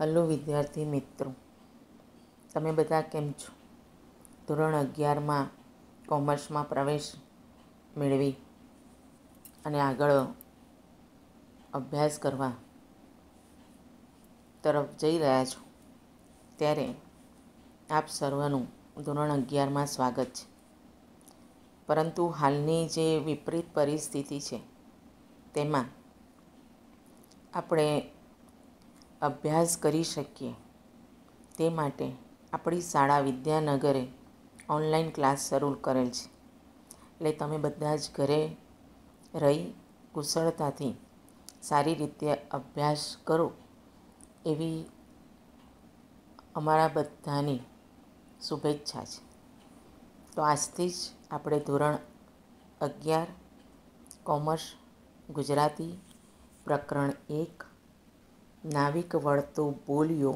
Hello વિદ્યાર્થી મિત્રો, તમે બધા કેમ છો? ધોરણ 11માં કોમર્સમાં પ્રવેશ મેળવી અને આગળ અભ્યાસ કરવા તરફ જઈ રહ્યા છો ત્યારે આપ સર્વનું ધોરણ 11માં સ્વાગત છે. પરંતુ હાલની જે વિપરીત પરિસ્થિતિ છે તેમાં આપણે અભ્યાસ કરી શકીએ તે માટે આપણી શાળા વિદ્યાનગરે ઓનલાઈન ક્લાસ શરૂ કરેલ છે. એટલે તમે બધા જ ઘરે રહી કુશળતાથી સારી રીતે અભ્યાસ કરો એવી અમારા બધાની શુભેચ્છા છે. તો આજથી જ આપણે ધોરણ 11 કોમર્સ ગુજરાતી પ્રકરણ 1 નાવિક વળતો બોલિયો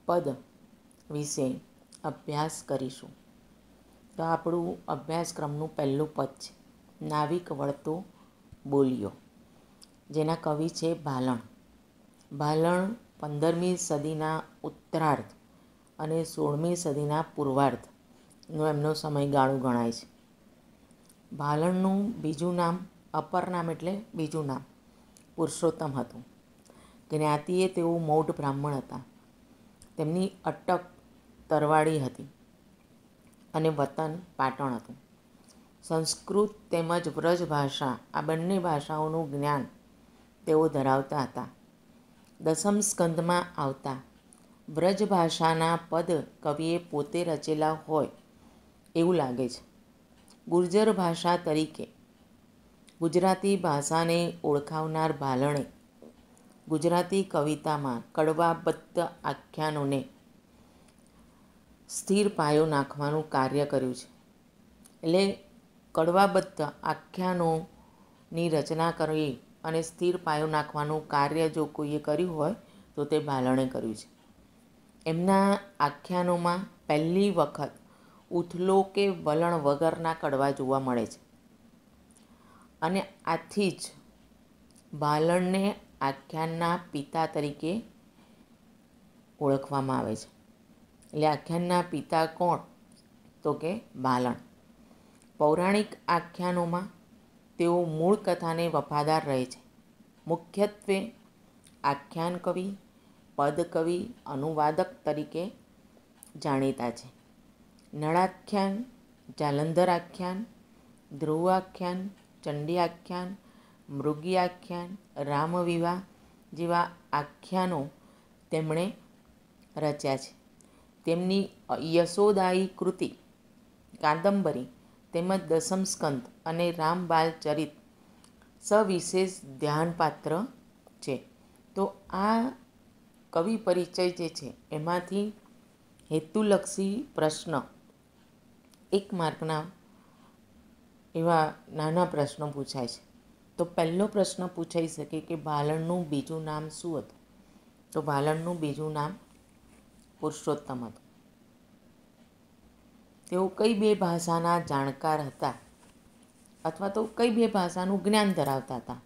પદ વિશે અભ્યાસ કરીશું. તો આપણું અભ્યાસક્રમનું પહેલું પદ છે નાવિક વળતો બોલિયો, જેના કવિ છે ભાલણ. ભાલણ 15મી સદીના ઉત્તરાર્ધ અને 16મી સદીના પૂર્વાર્ધનો એમનો સમયગાળો ગણાય છે. ભાલણનું બીજું નામ, અપર નામ એટલે બીજું નામ, પુરુષોત્તમ હતું. જ્ઞાતિએ તેઓ મૌઢ બ્રાહ્મણ હતા. તેમની અટક તરવાડી હતી અને વતન પાટણ હતું. સંસ્કૃત તેમજ વ્રજ ભાષા આ બંને ભાષાઓનું જ્ઞાન તેઓ ધરાવતા હતા. દસમ સ્કંદમાં આવતા વ્રજ ભાષાના પદ કવિએ પોતે રચેલા હોય એવું લાગે છે. ગુર્જર ભાષા તરીકે ગુજરાતી ભાષાને ઓળખાવનાર ભાલણે ગુજરાતી કવિતામાં કડવાબદ્ધ આખ્યાનોને સ્થિર પાયો નાખવાનું કાર્ય કર્યું છે. એટલે કડવાબદ્ધ આખ્યાનોની રચના કરી અને સ્થિર પાયો નાખવાનું કાર્ય જો કોઈએ કર્યું હોય તો તે ભાલણે કર્યું છે. એમના આખ્યાનોમાં પહેલી વખત ઉથલો કે વલણ વગરના કડવા જોવા મળે છે અને આથી જ ભાલણને આખ્યાનના પિતા તરીકે ઓળખવામાં આવે છે. એટલે આખ્યાનના પિતા કોણ? તો કે ભાલણ. પૌરાણિક આખ્યાનોમાં તેઓ મૂળ કથાને વફાદાર રહે છે. મુખ્યત્વે આખ્યાન કવિ, પદકવિ, અનુવાદક તરીકે જાણીતા છે. નળાખ્યાન, જાલંધર આખ્યાન, ધ્રુવ આખ્યાન, ચંડી આખ્યાન, મૃગી આખ્યાન, રામવિવાહ જેવા આખ્યાનો તેમણે રચ્યા છે. તેમની યશોદાયી કૃતિ, કાદંબરી તેમજ દસમ સ્કંદ અને રામબાલ ચરિત સવિશેષ ધ્યાનપાત્ર છે. તો આ કવિ પરિચય જે છે એમાંથી હેતુલક્ષી પ્રશ્ન, 1 માર્કના એવા નાના પ્રશ્નો પૂછાય છે. તો પહેલો પ્રશ્ન પૂછાઈ શકે કે ભાલણનું બીજું નામ શું હતું? તો ભાલણનું બીજું નામ પુરુષોત્તમ હતું. તેઓ કઈ 2 ભાષાના જાણકાર હતા અથવા તો કઈ 2 ભાષાનું જ્ઞાન ધરાવતા હતા?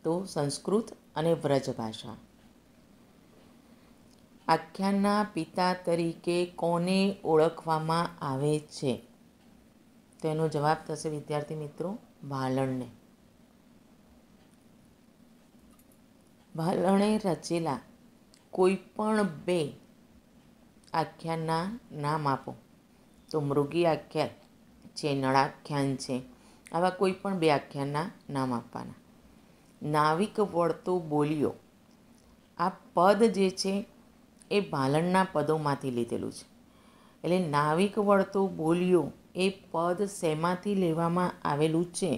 તો સંસ્કૃત અને વ્રજ ભાષા. આખ્યાનના પિતા તરીકે કોને ઓળખવામાં આવે છે? તો એનો જવાબ થશે વિદ્યાર્થી મિત્રો, ભાલણને. ભાલણે રચેલા કોઈ પણ 2 આખ્યાનના નામ આપો. તો મૃગી આખ્યાન છે, નળાખ્યાન છે, આવા કોઈ પણ 2 આખ્યાનના નામ આપવાના. નાવિક વળતો બોલિયો, આ પદ જે છે એ ભાલણના પદોમાંથી લીધેલું છે. એટલે નાવિક વળતો બોલિયો એ પદ શેમાંથી લેવામાં આવેલું છે?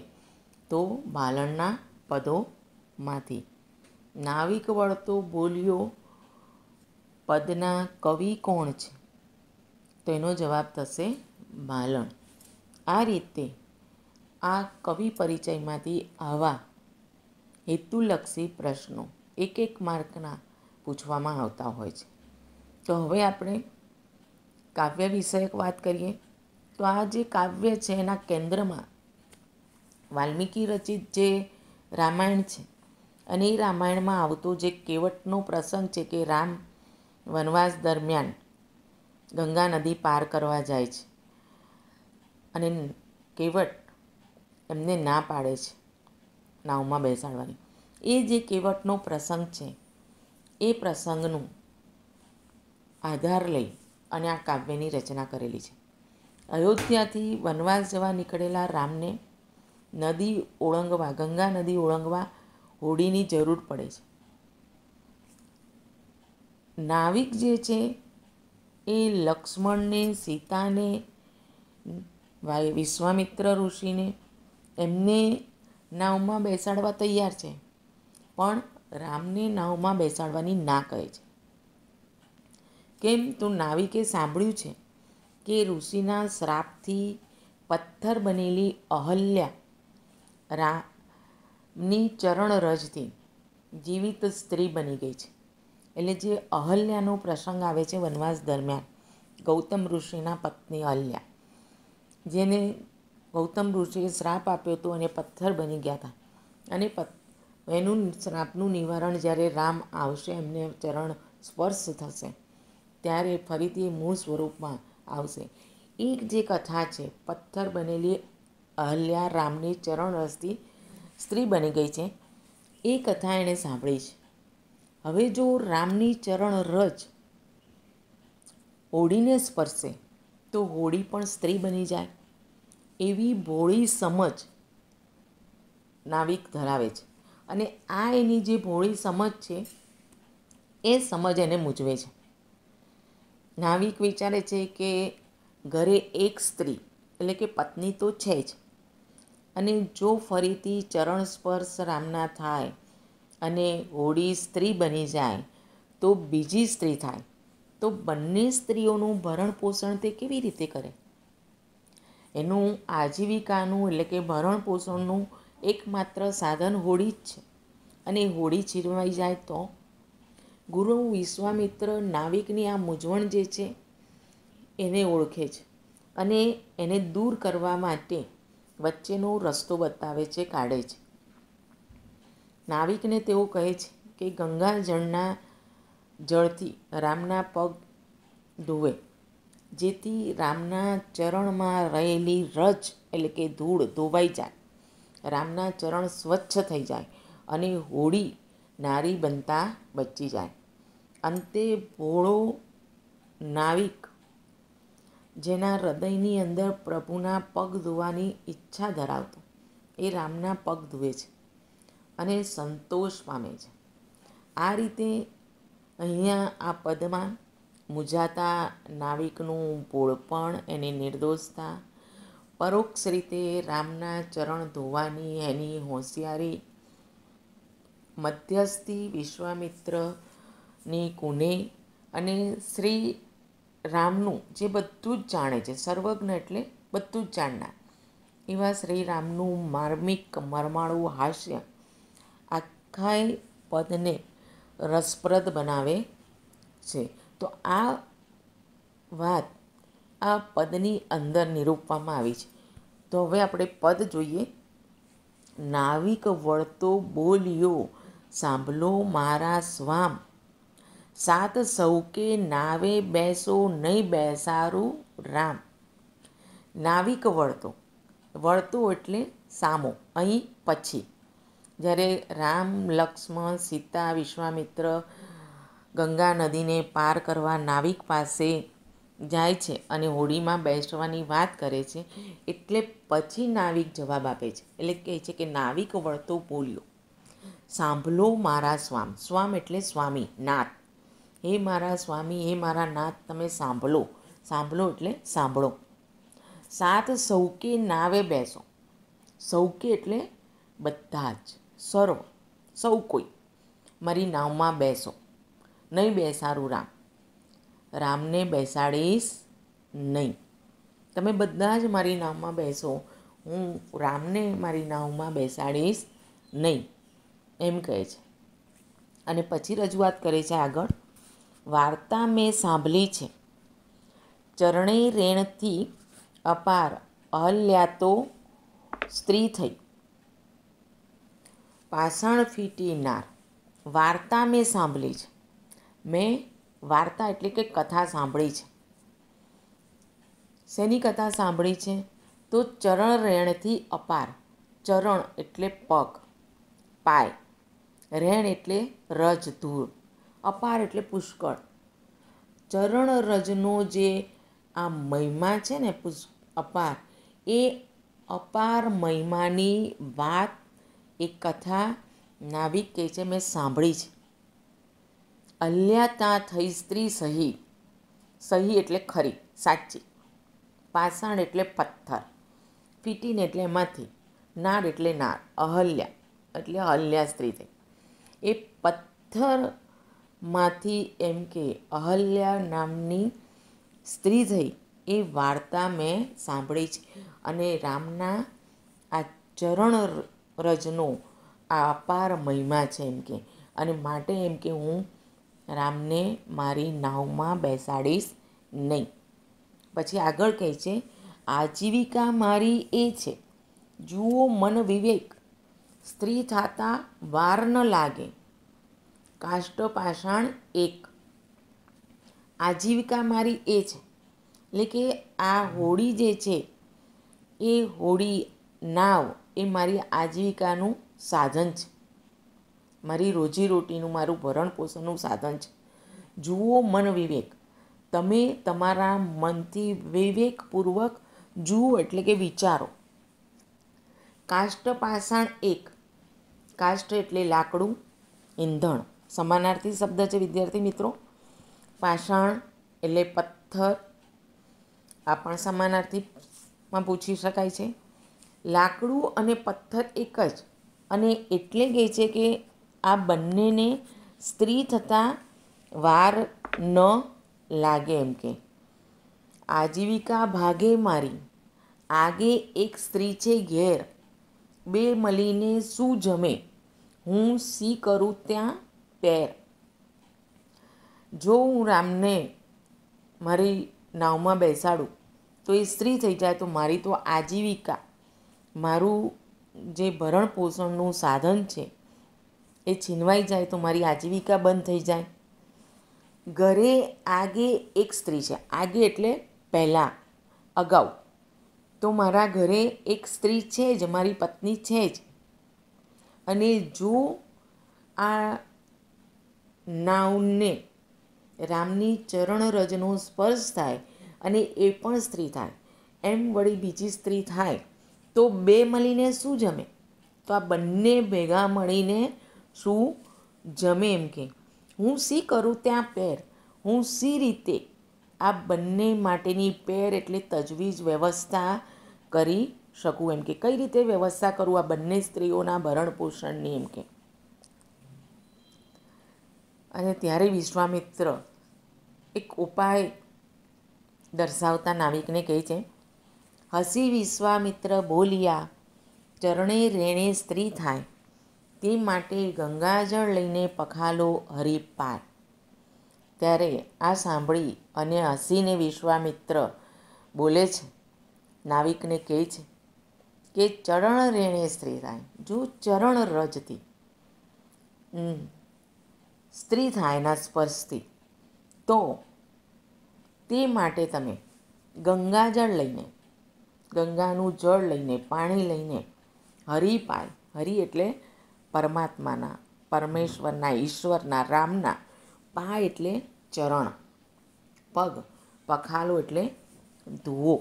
તો ભાલણના પદોમાંથી. નાવિક વળતો બોલિયો પદના કવિ કોણ છે? તો એનો જવાબ થશે ભાલણ. આ રીતે આ કવિ પરિચયમાંથી આવા હેતુલક્ષી પ્રશ્નો 1 માર્કના પૂછવામાં આવતા હોય છે. તો હવે આપણે કાવ્ય વિષયક વાત કરીએ. તો આ જે કાવ્ય છે એના કેન્દ્રમાં વાલ્મીકી રચિત જે રામાયણ છે અને એ રામાયણમાં આવતો જે કેવટનો પ્રસંગ છે કે રામ વનવાસ દરમિયાન ગંગા નદી પાર કરવા જાય છે અને કેવટ એમને ના પાડે છે નાવમાં બેસાડવાની. એ જે કેવટનો પ્રસંગ છે એ પ્રસંગનું આધાર લઈ અને આ કાવ્યની રચના કરેલી છે. અયોધ્યાથી વનવાસ જવા નીકળેલા રામને નદી ઓળંગવા, ગંગા નદી ઓળંગવા હોડીની જરૂર પડે છે. નાવિક જે છે એ લક્ષ્મણને, સીતાને, વિશ્વામિત્ર ઋષિને એમને નાવમાં બેસાડવા તૈયાર છે, પણ રામને નાવમાં બેસાડવાની ના કહે છે. કેમ? તો નાવિકે સાંભળ્યું છે કે ઋષિના શ્રાપથી પથ્થર બનેલી અહલ્યા રામની ચરણરજથી જીવિત સ્ત્રી બની ગઈ છે. એટલે જે અહલ્યાનો પ્રસંગ આવે છે વનવાસ દરમિયાન, ગૌતમ ઋષિના પત્ની અહલ્યા, જેને ગૌતમ ઋષિએ શ્રાપ આપ્યો હતો અને પથ્થર બની ગયા હતા. અને એનું શ્રાપનું નિવારણ જ્યારે રામ આવશે, એમને ચરણ સ્પર્શ થશે, ત્યારે ફરીથી મૂળ સ્વરૂપમાં આવશે. એ જે કથા છે, પથ્થર બનેલી અહલ્યા રામની ચરણરજથી સ્ત્રી બની ગઈ છે, એ કથા એણે સાંભળી છે. હવે જો રામની ચરણરજ હોડીને સ્પર્શે તો હોડી પણ સ્ત્રી બની જાય, એવી ભોળી સમજ નાવિક ધરાવે છે. અને આ એની જે ભોળી સમજ છે એ સમજ એને મૂંઝવે છે. નાવિક વિચારે છે કે ઘરે એક સ્ત્રી એટલે કે પત્ની તો છે જ, અને જો ફરીથી ચરણ સ્પર્શ રામના થાય અને હોડી સ્ત્રી બની જાય તો બીજી સ્ત્રી થાય, તો બંને સ્ત્રીઓનું ભરણ પોષણ તે કેવી રીતે કરે? એનું આજીવિકાનું એટલે કે ભરણ પોષણનું એકમાત્ર સાધન હોડી જ છે, અને હોડી છીનવાઈ જાય તો? ગુરુ વિશ્વામિત્ર નાવિકની આ મૂંઝવણ જે છે એને ઓળખે છે અને એને દૂર કરવા માટે વચ્ચેનો રસ્તો બતાવે છે, કાઢે છે. નાવિકને તેઓ કહે છે કે ગંગા જળના જળથી રામના પગ ધોવે, જેથી રામના ચરણમાં રહેલી રજ એટલે કે ધૂળ ધોવાઈ જાય, રામના ચરણ સ્વચ્છ થઈ જાય અને હોડી નારી બનતા બચી જાય. અંતે ભોળો નાવિક, જેના હૃદયની અંદર પ્રભુના પગ ધોવાની ઈચ્છા ધરાવતો, એ રામના પગ ધુએ છે અને સંતોષ પામે છે. આ રીતે અહીંયા આ પદમાં મૂંઝાતા નાવિકનું ભોળપણ, એની નિર્દોષતા, પરોક્ષ રીતે રામના ચરણ ધોવાની એની હોશિયારી, મધ્યસ્થી વિશ્વામિત્રની કુનેહ અને શ્રી રામનું જે બધું જ જાણે છે, સર્વજ્ઞ એટલે બધું જ જાણનાર, એવા શ્રી રામનું માર્મિક મરમાળું હાસ્ય આખાય પદને રસપ્રદ બનાવે છે. તો આ વાત આ પદની અંદર નિરૂપવામાં આવી છે. તો હવે આપણે પદ જોઈએ. નાવિક વળતો બોલ્યો, સાંભળો મારા સ્વામ, સાત સૌકે નાવે બેસો, નહીં બેસારું રામ. નાવિક વળતો, વળતો એટલે સામો, અહીં પછી. જ્યારે રામ, લક્ષ્મણ, સીતા, વિશ્વામિત્ર ગંગા નદીને પાર કરવા નાવિક પાસે જાય છે અને હોડીમાં બેસવાની વાત કરે છે, એટલે પછી નાવિક જવાબ આપે છે. એટલે કહે છે કે નાવિક વળતો બોલ્યો, સાંભળો મારા સ્વામ. સ્વામ એટલે સ્વામી, નાથ. હે મારા સ્વામી, હે મારા નાથ, તમે સાંભળો. સાંભળો એટલે સાંભળો. સાત સૌકે નાવે બેસો. સૌકે એટલે બધા જ, સર્વ, સૌ કોઈ મારી નાવમાં બેસો. નહીં બેસારું રામ, રામને બેસાડીશ નહીં. તમે બધા જ મારી નાવમાં બેસો, હું રામને મારી નાવમાં બેસાડીશ નહીં, એમ કહે છે. અને પછી રજૂઆત કરે છે આગળ. વાર્તા મેં સાંભળી છે, ચરણે રેણથી અપાર અહલ્યા તો સ્ત્રી થઈ, પાષાણ ફીટી નાર. વાર્તા મેં સાંભળી છે. મેં વાર્તા એટલે કે કથા સાંભળી છે. શેની કથા સાંભળી છે? તો ચરણ રેણથી અપાર. ચરણ એટલે પગ, પાય. રેણ એટલે રજ, ધૂળ. અપાર એટલે પુષ્કળ. ચરણ રજનો જે આ મહિમા છે ને, અપાર, એ અપાર મહિમાની વાત, એ કથા નાવિક કહે છે મેં સાંભળી છે. અલ્યા ત્યાં થઈ સ્ત્રી સહી. સહી એટલે ખરી, સાચી. પાષાણ એટલે પથ્થર. ફીટીને એટલે એમાંથી. નાર એટલે નાર. અહલ્યા એટલે અહલ્યા સ્ત્રી થઈ. એ પથ્થરમાંથી એમ કે અહલ્યા નામની સ્ત્રી થઈ, એ વાર્તા મેં સાંભળી છે. અને રામના આ ચરણ રજનો આ અપાર મહિમા છે એમ કે. અને માટે એમ કે હું રામને મારી નાવમાં બેસાડીશ નહીં. પછી આગળ કહે છે, આજીવિકા મારી એ છે, જુઓ મન વિવેક, સ્ત્રી થતાં વાર ન લાગે. કાષ્ટ પાષાણ એક. આજીવિકા મારી એ છે, એટલે કે આ હોડી જે છે, એ હોડી, નાવ, એ મારી આજીવિકાનું સાધન છે. મારી રોજીરોટીનું, મારું ભરણ પોષણનું સાધન છે. જુઓ મન વિવેક, તમે તમારા મનથી વિવેકપૂર્વક જુઓ એટલે કે વિચારો. કાષ્ટ પાષાણ એક. કાષ્ટ એટલે લાકડું, ઈંધણ. સમાનાર્થી શબ્દ છે વિદ્યાર્થી મિત્રો. પાષાણ એટલે પથ્થર, આ પણ સમાનાર્થીમાં પૂછી શકાય છે. લાકડું અને પથ્થર એક જ. અને એટલે કહે છે કે આ બંનેને સ્ત્રી થતાં વાર ન લાગે એમ કે. આજીવિકા ભાગે મારી, આગે એક સ્ત્રી છે ઘેર, બે મળીને શું જમે, હું સી કરું ત્યાં પેર. જો હું રામને મારી નાવમાં બેસાડું તો એ સ્ત્રી થઈ જાય, તો મારી તો આજીવિકા, મારું જે ભરણ પોષણનું સાધન છે એ છીનવાઈ જાય, તો મારી આજીવિકા બંધ થઈ જાય. ઘરે આગે એક સ્ત્રી છે. આગે એટલે પહેલાં, અગાઉ. તો મારા ઘરે એક સ્ત્રી છે જ, મારી પત્ની છે જ. અને જો આ નાવને રામની ચરણ રજનો સ્પર્શ થાય અને એ પણ સ્ત્રી થાય, એમ વળી બીજી સ્ત્રી થાય, તો બે મળીને શું જમે? તો આ બંને ભેગા મળીને શું જમે એમ કે. હું સી કરું ત્યાં પેર. હું સી રીતે આ બંને માટેની પેર એટલે તજવીજ વ્યવસ્થા કરી શકું એમ કે. કઈ રીતે વ્યવસ્થા કરું આ બંને સ્ત્રીઓના ભરણ પોષણની એમ કે. અને ત્યારે વિશ્વામિત્ર એક ઉપાય દર્શાવતા નાવિકને કહે છે, હસી વિશ્વામિત્ર બોલ્યા, ચરણે રેણે સ્ત્રી થાય, તે માટે ગંગાજળ લઈને પખાલો હરી પાર. ત્યારે આ સાંભળી અને હસીને વિશ્વામિત્ર બોલે છે, નાવિકને કહે છે કે ચરણ રેણે સ્ત્રી થાય. જો ચરણ રજથી સ્ત્રી થાય એના સ્પર્શથી, તો તે માટે તમે ગંગાજળ લઈને, ગંગાનું જળ લઈને, પાણી લઈને હરી પાય. હરી એટલે પરમાત્માના, પરમેશ્વરના, ઈશ્વરના, રામના. પાય એટલે ચરણ, પગ. પખાલો એટલે ધોવો.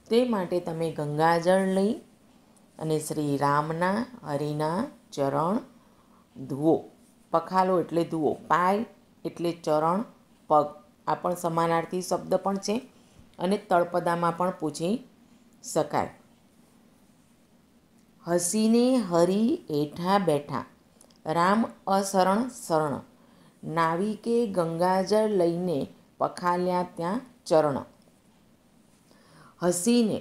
તે માટે તમે ગંગાજળ લઈ અને શ્રી રામના, હરિના ચરણ ધુઓ. પખાલો એટલે ધુઓ. પાય એટલે ચરણ, પગ. આ પણ સમાનાર્થી શબ્દ પણ છે અને તળપદામાં પણ પૂછી શકાય. હસીને હરી હેઠા બેઠા, રામ અશરણ શરણ, નાવિકે ગંગાજળ લઈને પખાલ્યા ત્યાં ચરણ. હસીને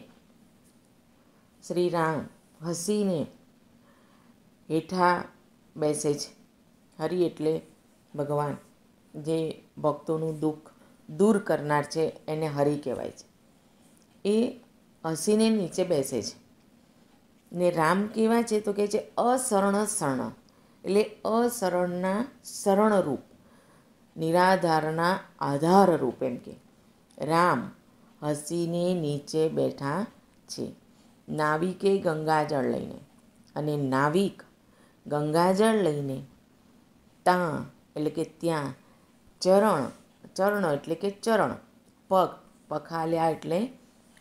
શ્રી રામ હસીને હેઠા બેસે છે. હરિ એટલે ભગવાન, જે ભક્તોનું દુઃખ દૂર કરનાર છે, એને હરિ કહેવાય છે. એ હસીને નીચે બેસે છે. ને રામ કેવા છે તો કે છે અશરણ શરણ, એટલે અશરણના શરણરૂપ, નિરાધારના આધારરૂપ. એમ કે રામ હસીને નીચે બેઠા છે, નાવિકે ગંગાજળ લઈને, અને નાવિક ગંગાજળ લઈને ત્યાં એટલે કે ત્યાં, ચરણ એટલે કે ચરણ, પગ પખાલ્યા એટલે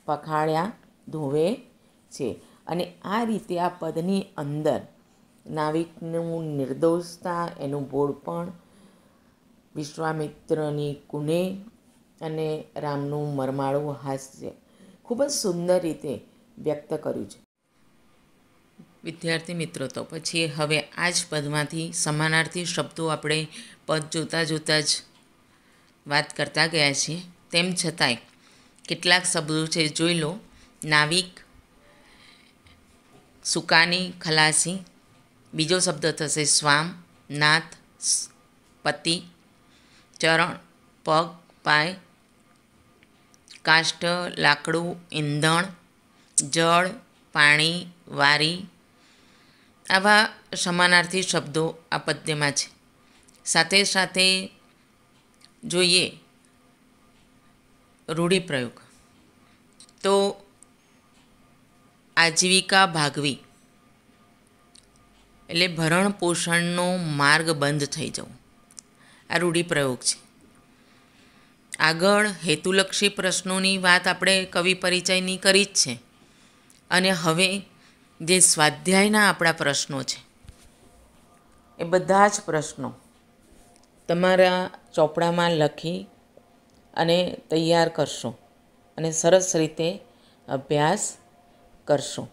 પખાળ્યા ધોવે છે. અને આ રીતે આ પદની અંદર નાવિકનું નિર્દોષતા, એનું ભોળપણ, વિશ્વામિત્રની કુનેહ અને રામનું મરમાળું હાસ્ય ખૂબ જ સુંદર રીતે વ્યક્ત કર્યું છે. વિદ્યાર્થી મિત્રો, તો પછી હવે આ જ પદમાંથી સમાનાર્થી શબ્દો આપણે પદ જોતાં જ વાત કરતા ગયા છીએ. તેમ છતાંય કેટલાક શબ્દો છે, જોઈ લો. નાવિક, સુકાની, ખલાસી. બીજો શબ્દ થશે સ્વામ, નાથ, પતિ. ચરણ, પગ, પાય. કાષ્ઠ, લાકડું, ઈંધણ. જળ, પાણી, વારી. આવા સમાનાર્થી શબ્દો આ પદ્યમાં છે. સાથે સાથે જોઈએ રૂઢિપ્રયોગ, તો આજીવિકા ભાગવી એટલે ભરણ પોષણનો માર્ગ બંધ થઈ જવો, આ રૂઢિપ્રયોગ છે. આગળ હેતુલક્ષી પ્રશ્નોની વાત આપણે કવિ પરિચયની કરી જ છે. અને હવે જે સ્વાધ્યાયના આપણા પ્રશ્નો છે, એ બધા જ પ્રશ્નો તમારા ચોપડામાં લખી અને તૈયાર કરશો અને સરસ રીતે અભ્યાસ કરશો.